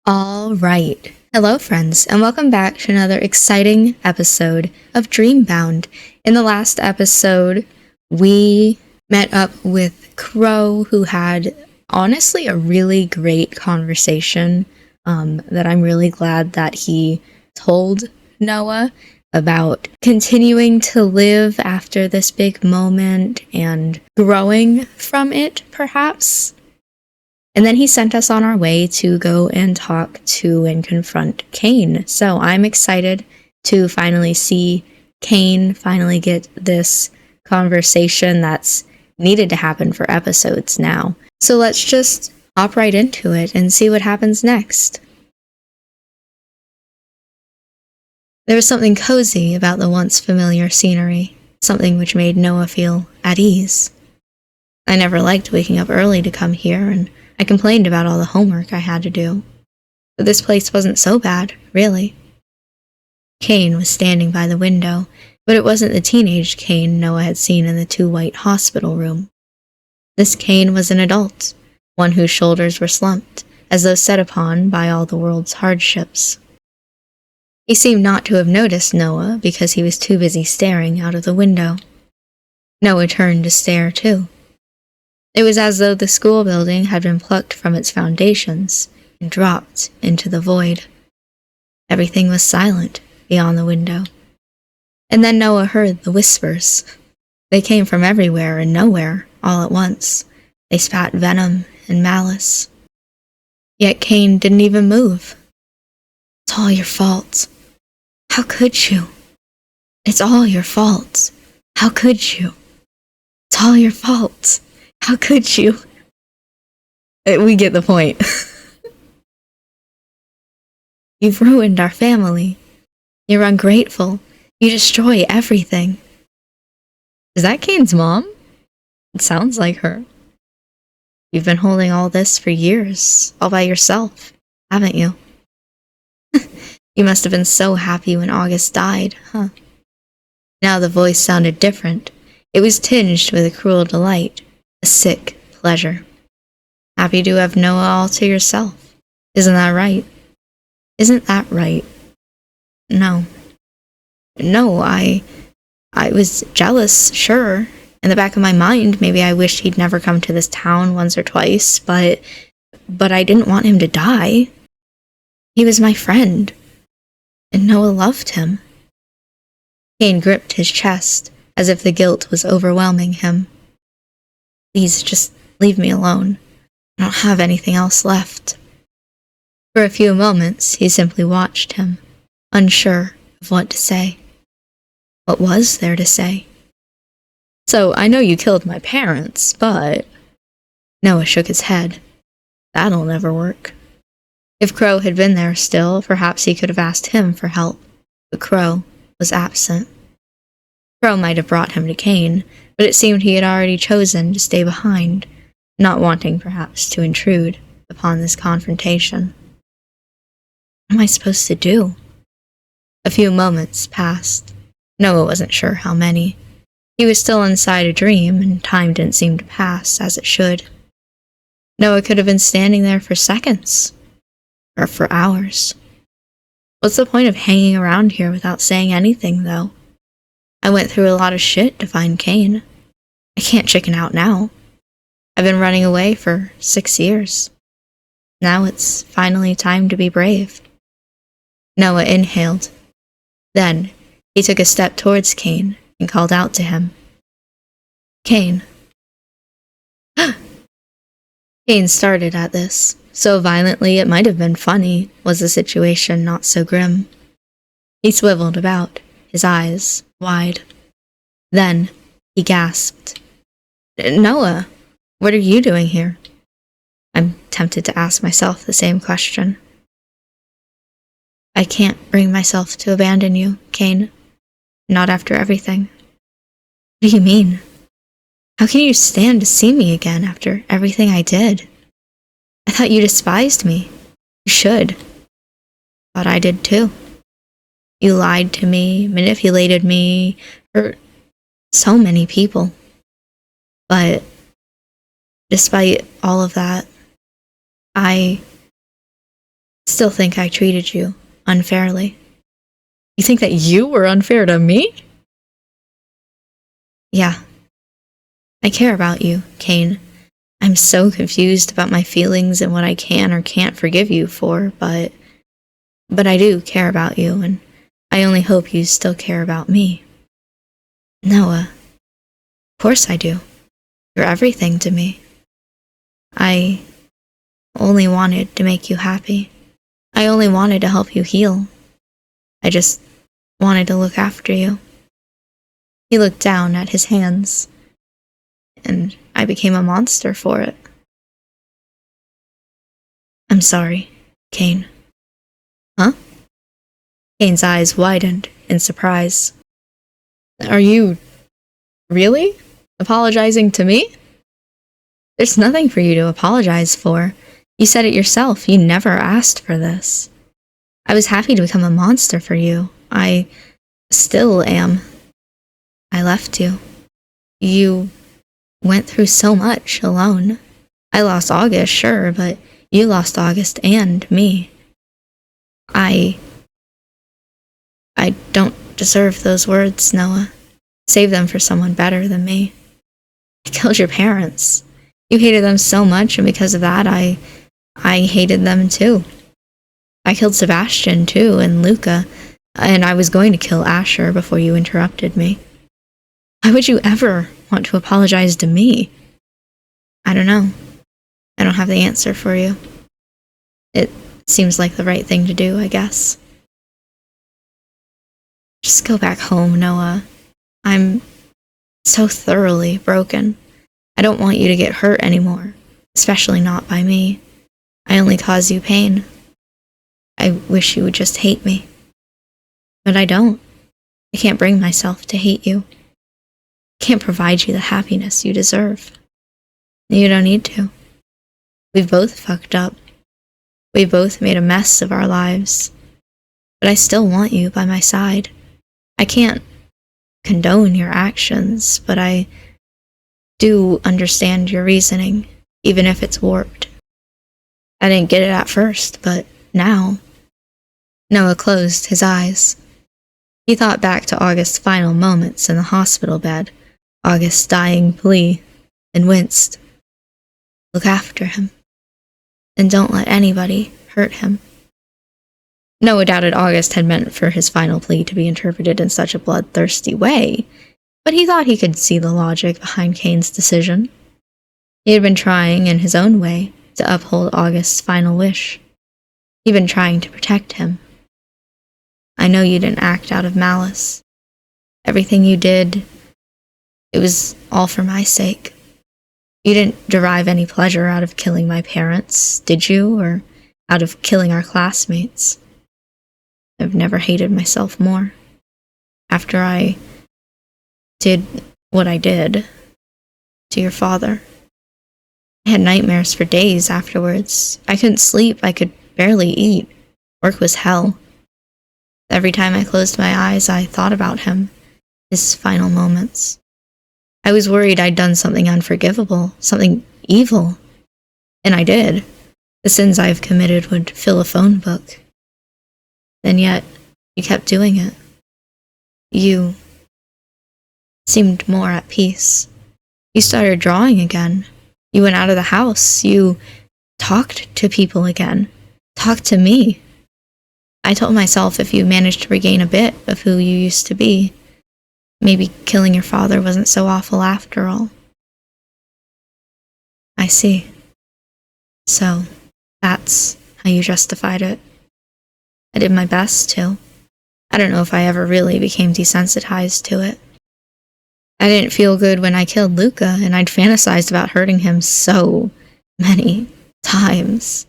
All right. Hello, friends, and welcome back to another exciting episode of Dreambound. In the last episode, we met up with Crow, who had honestly a really great conversation that I'm really glad that he told Noah about continuing to live after this big moment and growing from it, perhaps. And then he sent us on our way to go and talk to and confront Kaine. So I'm excited to finally see Kaine finally get this conversation that's needed to happen for episodes now. So let's just hop right into it and see what happens next. There was something cozy about the once familiar scenery, something which made Noah feel at ease. I never liked waking up early to come here, and I complained about all the homework I had to do. But this place wasn't so bad, really. Kaine was standing by the window, but it wasn't the teenage Kaine Noah had seen in the 2-white hospital room. This Kaine was an adult, one whose shoulders were slumped, as though set upon by all the world's hardships. He seemed not to have noticed Noah because he was too busy staring out of the window. Noah turned to stare too. It was as though the school building had been plucked from its foundations and dropped into the void. Everything was silent beyond the window. And then Noah heard the whispers. They came from everywhere and nowhere, all at once. They spat venom and malice. Yet Kaine didn't even move. It's all your fault. How could you? It's all your fault. How could you? It's all your fault. How could you? We get the point. You've ruined our family. You're ungrateful. You destroy everything. Is that Kaine's mom? It sounds like her. You've been holding all this for years, all by yourself, haven't you? You must have been so happy when August died, huh? Now the voice sounded different. It was tinged with a cruel delight. A sick pleasure. Happy to have Noah all to yourself. Isn't that right? Isn't that right? No. No, I was jealous, sure. In the back of my mind, maybe I wished he'd never come to this town once or twice, but I didn't want him to die. He was my friend, and Noah loved him. Kaine gripped his chest, as if the guilt was overwhelming him. Please, just leave me alone. I don't have anything else left. For a few moments, he simply watched him, unsure of what to say. What was there to say? So, I know you killed my parents, but... Noah shook his head. That'll never work. If Crow had been there still, perhaps he could have asked him for help, but Crow was absent. Crow might have brought him to Kaine, but it seemed he had already chosen to stay behind, not wanting perhaps to intrude upon this confrontation. What am I supposed to do? A few moments passed. Noah wasn't sure how many. He was still inside a dream, and time didn't seem to pass as it should. Noah could have been standing there for seconds, or for hours. What's the point of hanging around here without saying anything, though? I went through a lot of shit to find Kaine. I can't chicken out now. I've been running away for 6 years. Now it's finally time to be brave. Noah inhaled. Then he took a step towards Kaine and called out to him. Kaine. Kaine started at this. So violently it might have been funny, was the situation not so grim. He swiveled about, his eyes wide. Then he gasped. Noah, what are you doing here? I'm tempted to ask myself the same question. I can't bring myself to abandon you, Kaine. Not after everything. What do you mean? How can you stand to see me again after everything I did? I thought you despised me. You should. But I did too. You lied to me, manipulated me, hurt so many people. But despite all of that, I still think I treated you unfairly. You think that you were unfair to me? Yeah. I care about you, Kaine. I'm so confused about my feelings and what I can or can't forgive you for, but I do care about you, and I only hope you still care about me. Noah, of course I do. You're everything to me. I only wanted to make you happy. I only wanted to help you heal. I just wanted to look after you. He looked down at his hands, and I became a monster for it. I'm sorry, Kaine. Huh? Kaine's eyes widened in surprise. Are you really apologizing to me? There's nothing for you to apologize for. You said it yourself. You never asked for this. I was happy to become a monster for you. I still am. I left you. You went through so much alone. I lost August, sure, but you lost August and me. I don't deserve those words, Noah. Save them for someone better than me. I killed your parents. You hated them so much, and because of that, I hated them too. I killed Sebastian too, and Luca, and I was going to kill Asher before you interrupted me. Why would you ever want to apologize to me? I don't know. I don't have the answer for you. It seems like the right thing to do, I guess. Just go back home, Noah. I'm so thoroughly broken. I don't want you to get hurt anymore, especially not by me. I only cause you pain. I wish you would just hate me. But I don't. I can't bring myself to hate you. I can't provide you the happiness you deserve. You don't need to. We've both fucked up. We both made a mess of our lives. But I still want you by my side. I can't condone your actions, but I do understand your reasoning, even if it's warped. I didn't get it at first, but now. Noah closed his eyes. He thought back to August's final moments in the hospital bed, August's dying plea, and winced. Look after him, and don't let anybody hurt him. Noah doubted August had meant for his final plea to be interpreted in such a bloodthirsty way, but he thought he could see the logic behind Kaine's decision. He had been trying, in his own way, to uphold August's final wish. He'd been trying to protect him. I know you didn't act out of malice. Everything you did, it was all for my sake. You didn't derive any pleasure out of killing my parents, did you? Or out of killing our classmates? I've never hated myself more. After I did what I did to your father, I had nightmares for days afterwards. I couldn't sleep. I could barely eat. Work was hell. Every time I closed my eyes, I thought about him, his final moments. I was worried I'd done something unforgivable, something evil. And I did. The sins I've committed would fill a phone book. And yet, you kept doing it. You seemed more at peace. You started drawing again. You went out of the house. You talked to people again. Talked to me. I told myself if you managed to regain a bit of who you used to be, maybe killing your father wasn't so awful after all. I see. So, that's how you justified it. I did my best to. I don't know if I ever really became desensitized to it. I didn't feel good when I killed Luca, and I'd fantasized about hurting him so many times.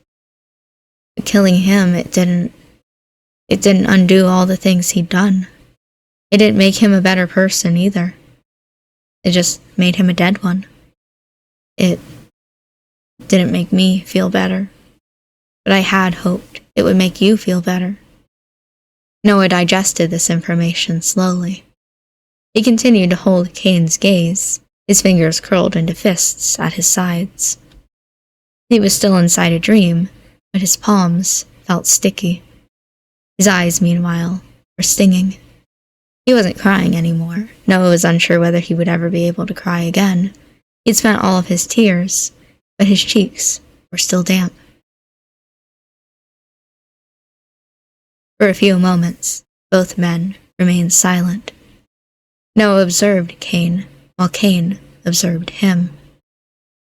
But killing him, it didn't undo all the things he'd done. It didn't make him a better person either. It just made him a dead one. It didn't make me feel better. But I had hoped it would make you feel better. Noah digested this information slowly. He continued to hold Kaine's gaze, his fingers curled into fists at his sides. He was still inside a dream, but his palms felt sticky. His eyes, meanwhile, were stinging. He wasn't crying anymore. Noah was unsure whether he would ever be able to cry again. He'd spent all of his tears, but his cheeks were still damp. For a few moments, both men remained silent. Noah observed Kaine, while Kaine observed him.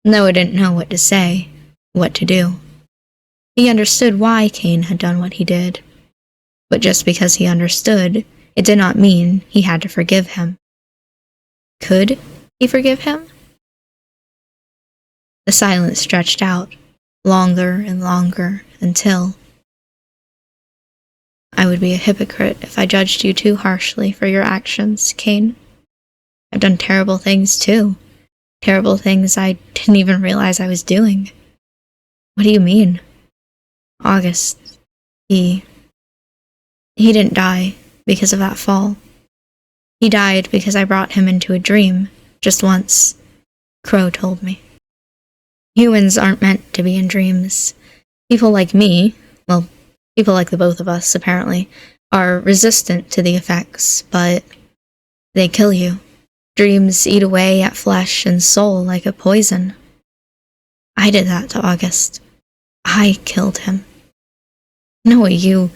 Noah didn't know what to say, what to do. He understood why Kaine had done what he did, but just because he understood, it did not mean he had to forgive him. Could he forgive him? The silence stretched out, longer and longer, until... I would be a hypocrite if I judged you too harshly for your actions, Kaine. I've done terrible things too. Terrible things I didn't even realize I was doing. What do you mean? August, he didn't die because of that fall. He died because I brought him into a dream, just once, Crow told me. Humans aren't meant to be in dreams. People like me, well, people like the both of us, apparently, are resistant to the effects, but they kill you. Dreams eat away at flesh and soul like a poison. I did that to August. I killed him. No, you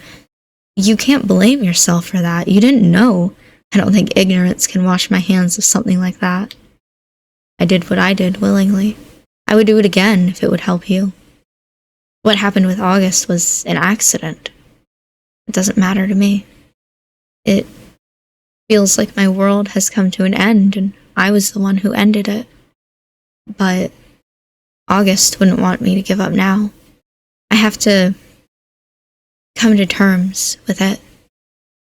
can't blame yourself for that. You didn't know. I don't think ignorance can wash my hands of something like that. I did what I did willingly. I would do it again if it would help you. What happened with August was an accident. It doesn't matter to me. It feels like my world has come to an end and I was the one who ended it. But August wouldn't want me to give up now. I have to come to terms with it,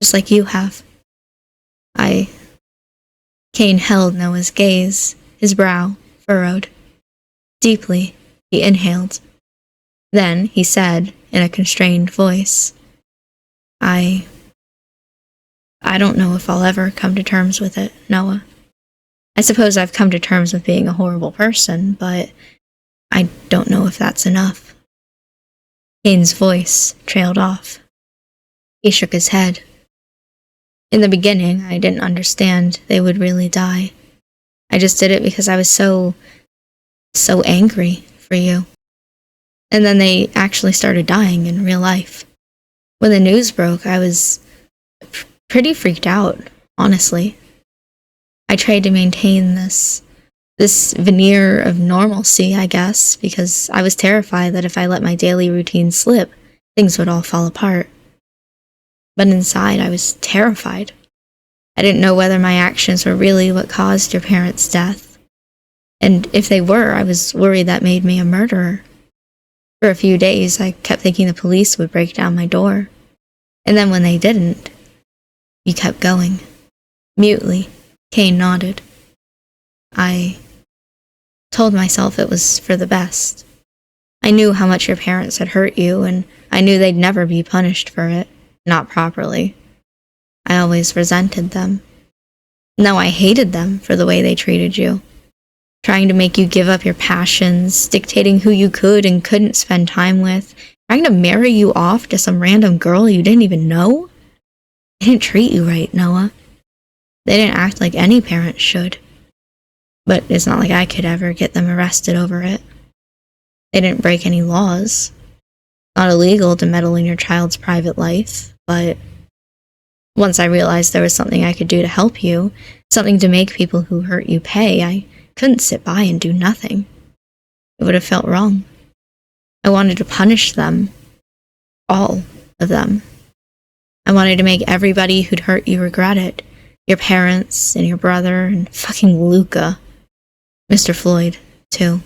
just like you have. Kaine held Noah's gaze, his brow furrowed. Deeply, he inhaled. Then he said in a constrained voice, I don't know if I'll ever come to terms with it, Noah. I suppose I've come to terms with being a horrible person, but I don't know if that's enough. Kaine's voice trailed off. He shook his head. In the beginning, I didn't understand they would really die. I just did it because I was so angry for you. And then they actually started dying in real life. When the news broke, I was pretty freaked out, honestly. I tried to maintain this veneer of normalcy, I guess, because I was terrified that if I let my daily routine slip, things would all fall apart. But inside, I was terrified. I didn't know whether my actions were really what caused your parents' death. And if they were, I was worried that made me a murderer. For a few days, I kept thinking the police would break down my door. And then when they didn't, you kept going. Mutely, Kaine nodded. I told myself it was for the best. I knew how much your parents had hurt you, and I knew they'd never be punished for it. Not properly. I always resented them. No, I hated them for the way they treated you. Trying to make you give up your passions, dictating who you could and couldn't spend time with, trying to marry you off to some random girl you didn't even know. They didn't treat you right, Noah. They didn't act like any parent should. But it's not like I could ever get them arrested over it. They didn't break any laws. Not illegal to meddle in your child's private life, but once I realized there was something I could do to help you, something to make people who hurt you pay, I couldn't sit by and do nothing. It would have felt wrong. I wanted to punish them. All of them. I wanted to make everybody who'd hurt you regret it. Your parents, and your brother, and fucking Luca. Mr. Floyd, too.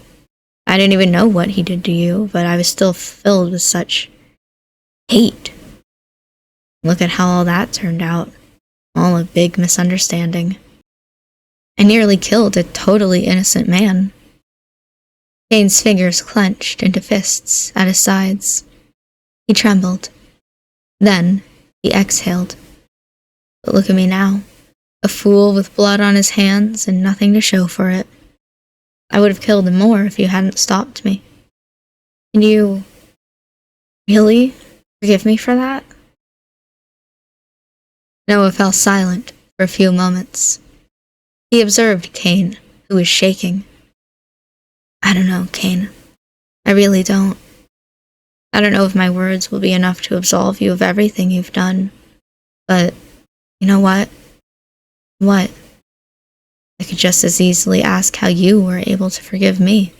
I didn't even know what he did to you, but I was still filled with such hate. Look at how all that turned out. All a big misunderstanding. I nearly killed a totally innocent man. Kaine's fingers clenched into fists at his sides. He trembled. Then he exhaled. But look at me now. A fool with blood on his hands and nothing to show for it. I would have killed him more if you hadn't stopped me. And you really Forgive me for that? Noah fell silent for a few moments. He observed Kaine, who was shaking. I don't know, Kaine. I really don't. I don't know if my words will be enough to absolve you of everything you've done. But, you know what? What? I could just as easily ask how you were able to forgive me.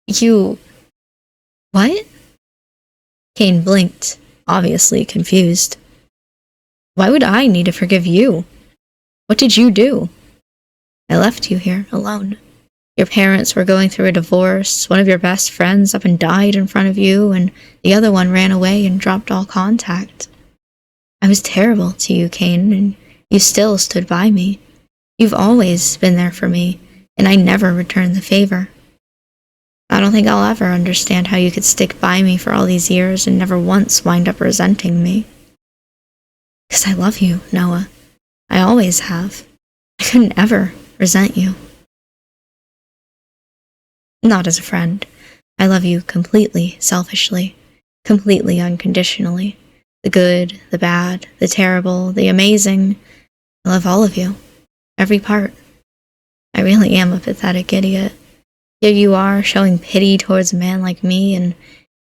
You... What? Kaine blinked, obviously confused. Why would I need to forgive you? What did you do? I left you here, alone. Your parents were going through a divorce, one of your best friends up and died in front of you, and the other one ran away and dropped all contact. I was terrible to you, Kaine, and you still stood by me. You've always been there for me, and I never returned the favor. I don't think I'll ever understand how you could stick by me for all these years and never once wind up resenting me. 'Cause I love you, Noah. I always have. I couldn't ever resent you. Not as a friend. I love you completely selfishly, completely unconditionally. The good, the bad, the terrible, the amazing. I love all of you. Every part. I really am a pathetic idiot. Here you are, showing pity towards a man like me, and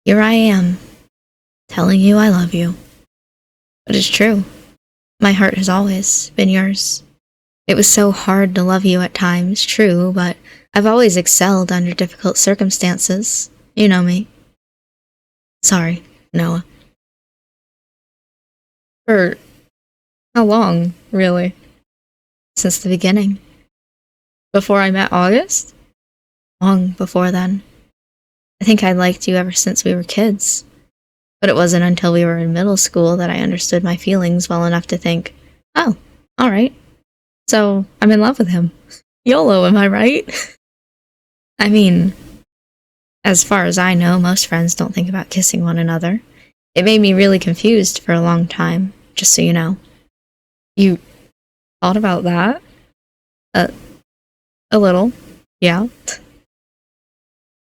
here I am, telling you I love you. But it's true. My heart has always been yours. It was so hard to love you at times, true, but I've always excelled under difficult circumstances. You know me. Sorry, Noah. For how long, really? Since the beginning. Before I met August? Long before then. I think I liked you ever since we were kids. But it wasn't until we were in middle school that I understood my feelings well enough to think, oh, alright. So, I'm in love with him. YOLO, am I right? I mean, as far as I know, most friends don't think about kissing one another. It made me really confused for a long time, just so you know. You thought about that? A little, yeah.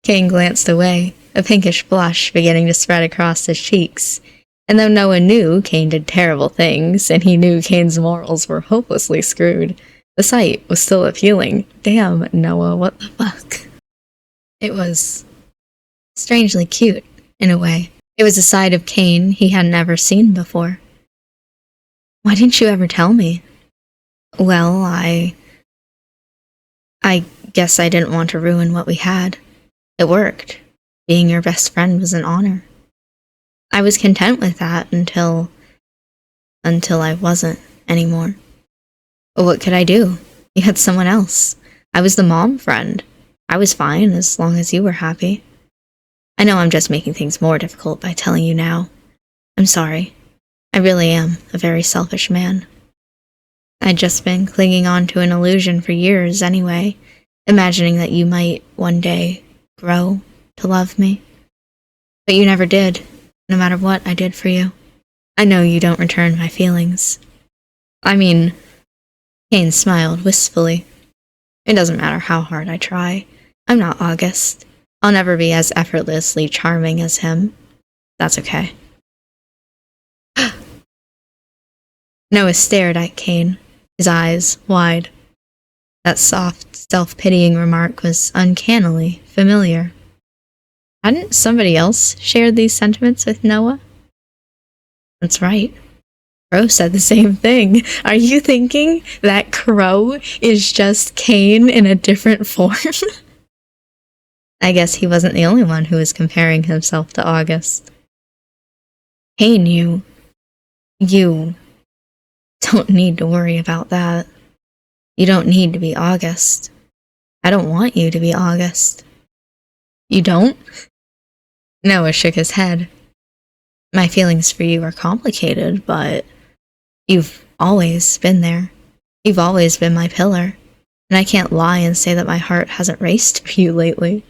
Kaine glanced away, a pinkish blush beginning to spread across his cheeks. And though Noah knew Kaine did terrible things, and he knew Kaine's morals were hopelessly screwed, the sight was still appealing. Damn, Noah, what the fuck? It was strangely cute, in a way. It was a side of Kaine he hadn't ever seen before. Why didn't you ever tell me? Well, I guess I didn't want to ruin what we had. It worked. Being your best friend was an honor. I was content with that until I wasn't anymore. But what could I do? You had someone else. I was the mom friend. I was fine as long as you were happy. I know I'm just making things more difficult by telling you now. I'm sorry. I really am a very selfish man. I'd just been clinging on to an illusion for years anyway, imagining that you might one day grow to love me. But you never did, no matter what I did for you. I know you don't return my feelings. I mean, Kaine smiled wistfully. It doesn't matter how hard I try. I'm not August. I'll never be as effortlessly charming as him. That's okay. Noah stared at Kaine, his eyes wide. That soft, self-pitying remark was uncannily familiar. Hadn't somebody else shared these sentiments with Noah? That's right. Crow said the same thing. Are you thinking that Crow is just Kaine in a different form? I guess he wasn't the only one who was comparing himself to August. Kaine, you don't need to worry about that. You don't need to be August. I don't want you to be August. You don't? Noah shook his head. My feelings for you are complicated, but you've always been there. You've always been my pillar, and I can't lie and say that my heart hasn't raced for you lately.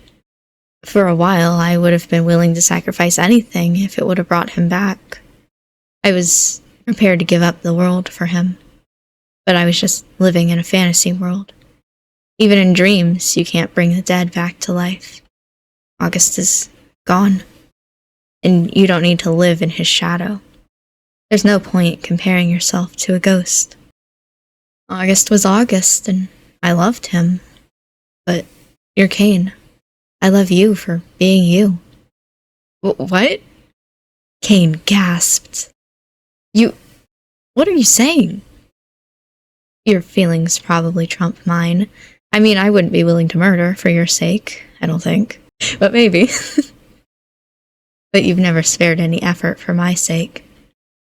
For a while, I would have been willing to sacrifice anything if it would have brought him back. I was prepared to give up the world for him, but I was just living in a fantasy world. Even in dreams, you can't bring the dead back to life. August is gone. and you don't need to live in his shadow. There's no point comparing yourself to a ghost. August was August, and I loved him. But you're Kaine. I love you for being you. What? Kaine gasped. What are you saying? Your feelings probably trump mine. I mean, I wouldn't be willing to murder for your sake, I don't think. But maybe. But you've never spared any effort for my sake.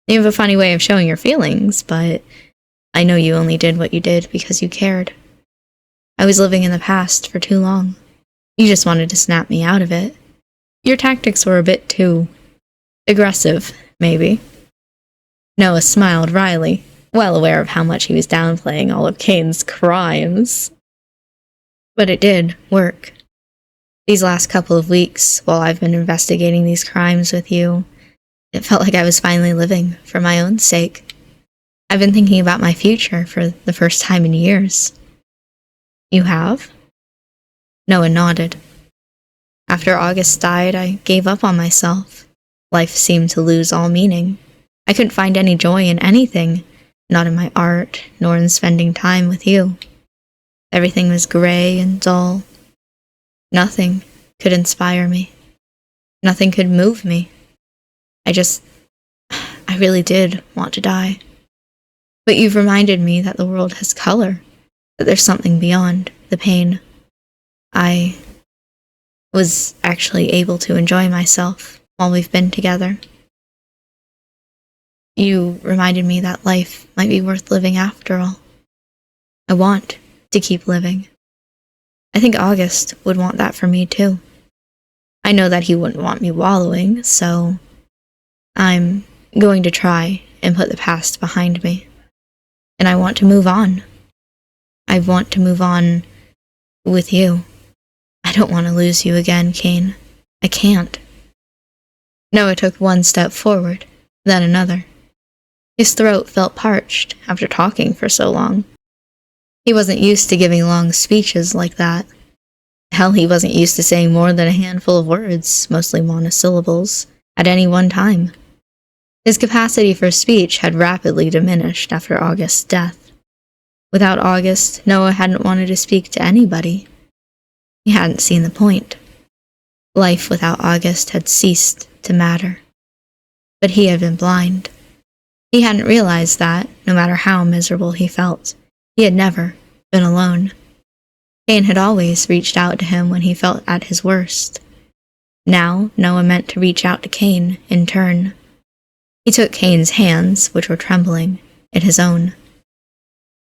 You have a funny way of showing your feelings, but I know you only did what you did because you cared. I was living in the past for too long. You just wanted to snap me out of it. Your tactics were a bit too aggressive, maybe. Noah smiled wryly, well aware of how much he was downplaying all of Kaine's crimes. But it did work. These last couple of weeks, while I've been investigating these crimes with you, it felt like I was finally living for my own sake. I've been thinking about my future for the first time in years. You have? Noah nodded. After August died, I gave up on myself. Life seemed to lose all meaning. I couldn't find any joy in anything, not in my art, nor in spending time with you. Everything was gray and dull. Nothing could inspire me. Nothing could move me. I really did want to die. But you've reminded me that the world has color, that there's something beyond the pain. I was actually able to enjoy myself while we've been together. You reminded me that life might be worth living after all. I want to keep living. I think August would want that for me too. I know that he wouldn't want me wallowing, so I'm going to try and put the past behind me. And I want to move on. I want to move on with you. I don't want to lose you again, Kaine. I can't. Noah took one step forward, then another. His throat felt parched after talking for so long. He wasn't used to giving long speeches like that. Hell, he wasn't used to saying more than a handful of words, mostly monosyllables, at any one time. His capacity for speech had rapidly diminished after August's death. Without August, Noah hadn't wanted to speak to anybody. He hadn't seen the point. Life without August had ceased to matter. But he had been blind. He hadn't realized that, no matter how miserable he felt, he had never been alone. Kaine had always reached out to him when he felt at his worst. Now, Noah meant to reach out to Kaine in turn. He took Kaine's hands, which were trembling, in his own.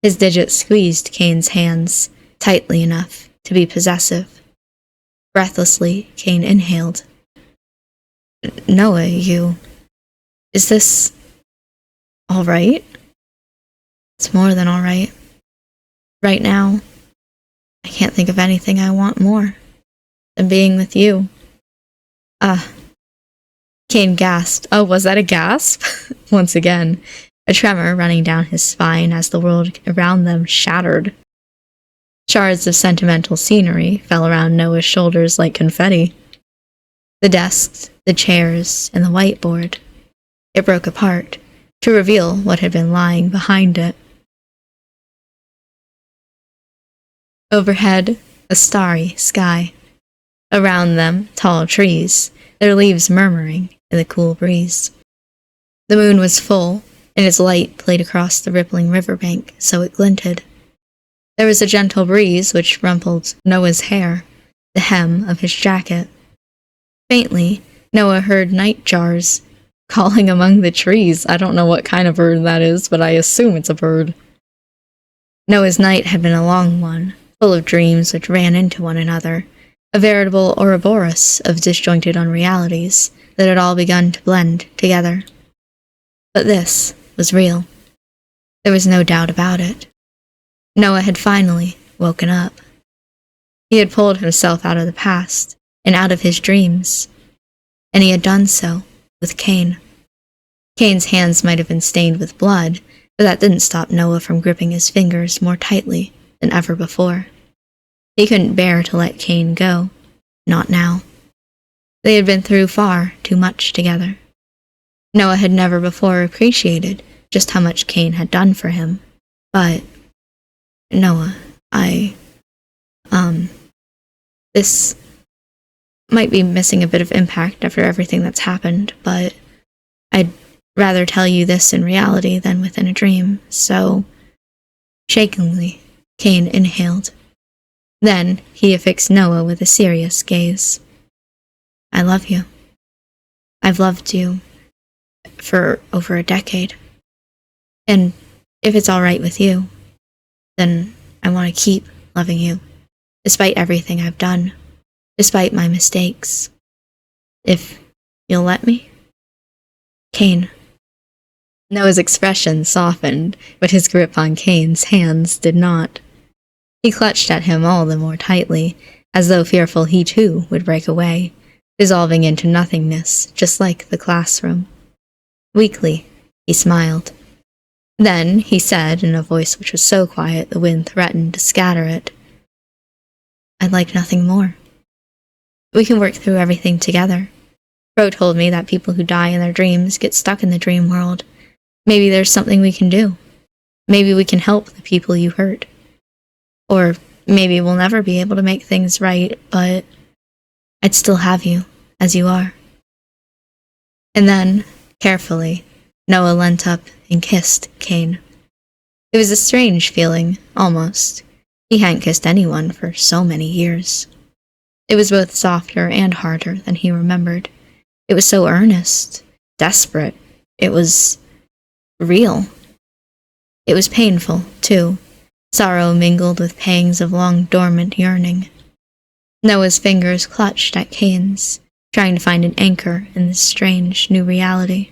His digits squeezed Kaine's hands tightly enough to be possessive. Breathlessly, Kaine inhaled. Noah, is this all right? It's more than all right. Right now, I can't think of anything I want more than being with you. Kaine gasped. Oh, was that a gasp? Once again, a tremor running down his spine as the world around them shattered. Shards of sentimental scenery fell around Noah's shoulders like confetti. The desks, the chairs, and the whiteboard. It broke apart to reveal what had been lying behind it. Overhead, a starry sky. Around them, tall trees, their leaves murmuring in the cool breeze. The moon was full, and its light played across the rippling riverbank, so it glinted. There was a gentle breeze which rumpled Noah's hair, the hem of his jacket. Faintly, Noah heard nightjars calling among the trees. I don't know what kind of bird that is, but I assume it's a bird. Noah's night had been a long one, full of dreams which ran into one another, a veritable Ouroboros of disjointed unrealities that had all begun to blend together. But this was real. There was no doubt about it. Noah had finally woken up. He had pulled himself out of the past and out of his dreams, and he had done so with Kaine. Kaine's hands might have been stained with blood, but that didn't stop Noah from gripping his fingers more tightly than ever before. He couldn't bear to let Kaine go. Not now. They had been through far too much together. Noah had never before appreciated just how much Kaine had done for him. But, Noah, this might be missing a bit of impact after everything that's happened, but I'd rather tell you this in reality than within a dream, so, shakingly, Kaine inhaled. Then he affixed Noah with a serious gaze. I love you. I've loved you for over a decade. And if it's all right with you, then I want to keep loving you, despite everything I've done, despite my mistakes. If you'll let me? Kaine. Noah's expression softened, but his grip on Kaine's hands did not. He clutched at him all the more tightly, as though fearful he too would break away, dissolving into nothingness, just like the classroom. Weakly, he smiled. Then he said, in a voice which was so quiet the wind threatened to scatter it, I'd like nothing more. We can work through everything together. Bro told me that people who die in their dreams get stuck in the dream world. Maybe there's something we can do. Maybe we can help the people you hurt. Or maybe we'll never be able to make things right, but I'd still have you, as you are. And then, carefully, Noah leant up and kissed Kaine. It was a strange feeling, almost. He hadn't kissed anyone for so many years. It was both softer and harder than he remembered. It was so earnest, desperate. It was real. It was painful, too. Sorrow mingled with pangs of long-dormant yearning. Noah's fingers clutched at Kaine's, trying to find an anchor in this strange new reality.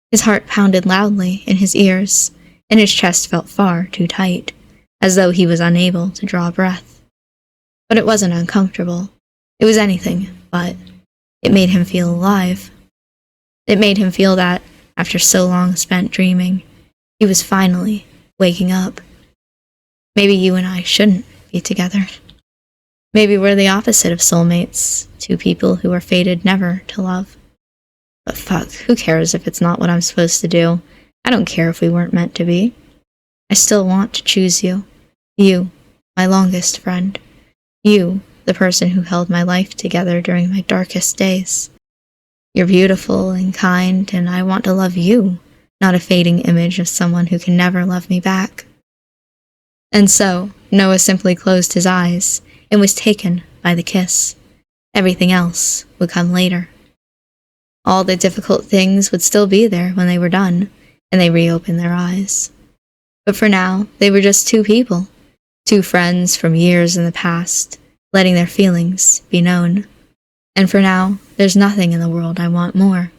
His heart pounded loudly in his ears, and his chest felt far too tight, as though he was unable to draw breath. But it wasn't uncomfortable. It was anything but. It made him feel alive. It made him feel that, after so long spent dreaming, he was finally waking up. Maybe you and I shouldn't be together. Maybe we're the opposite of soulmates, two people who are fated never to love. But fuck, who cares if it's not what I'm supposed to do? I don't care if we weren't meant to be. I still want to choose you. You, my longest friend. You, the person who held my life together during my darkest days. You're beautiful and kind, and I want to love you, not a fading image of someone who can never love me back. And so, Noah simply closed his eyes and was taken by the kiss. Everything else would come later. All the difficult things would still be there when they were done, and they reopened their eyes. But for now, they were just two people, two friends from years in the past, letting their feelings be known. And for now, there's nothing in the world I want more.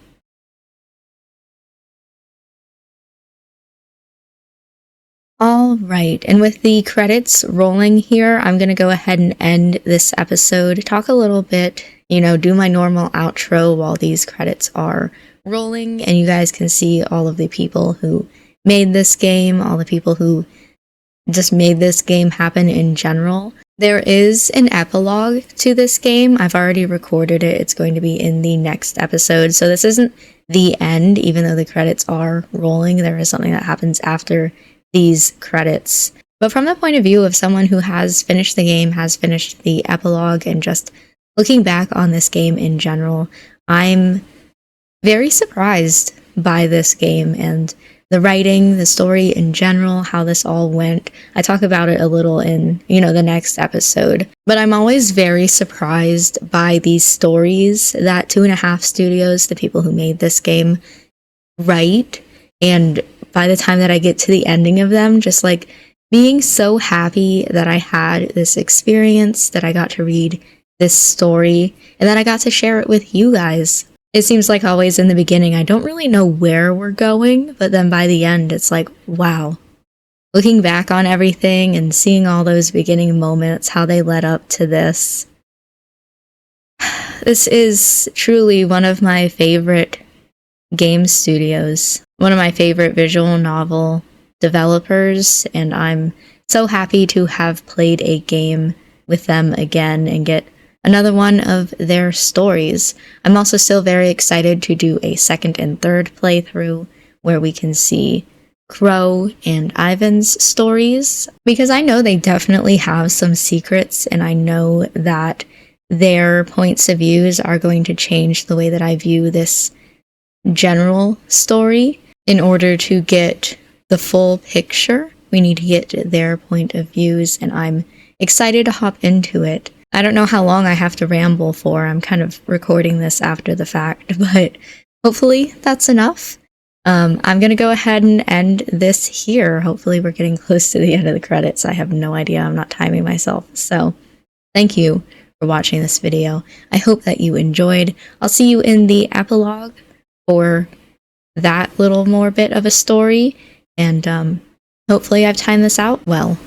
All right, and with the credits rolling here, I'm going to go ahead and end this episode, talk a little bit, do my normal outro while these credits are rolling, and you guys can see all of the people who made this game, all the people who just made this game happen in general. There is an epilogue to this game. I've already recorded it. It's going to be in the next episode, so this isn't the end, even though the credits are rolling. There is something that happens after these credits. But from the point of view of someone who has finished the game, has finished the epilogue, and just looking back on this game in general, I'm very surprised by this game and the writing, the story in general, how this all went. I talk about it a little in, the next episode. But I'm always very surprised by these stories that 2.5 Studios, the people who made this game, write. And by the time that I get to the ending of them, just like being so happy that I had this experience, that I got to read this story, and then I got to share it with you guys. It seems like always in the beginning, I don't really know where we're going, but then by the end, it's like, wow. Looking back on everything and seeing all those beginning moments, how they led up to this. This is truly one of my favorite game studios, one of my favorite visual novel developers, and I'm so happy to have played a game with them again and get another one of their stories. I'm also still very excited to do a second and third playthrough where we can see Crow and Ivan's stories, because I know they definitely have some secrets, and I know that their points of views are going to change the way that I view this general story. In order to get the full picture, we need to get their point of views, and I'm excited to hop into it. I don't know how long I have to ramble for. I'm kind of recording this after the fact, but hopefully that's enough. I'm going to go ahead and end this here. Hopefully we're getting close to the end of the credits. I have no idea. I'm not timing myself. So thank you for watching this video. I hope that you enjoyed. I'll see you in the epilogue for that little more bit of a story. And hopefully I've timed this out well.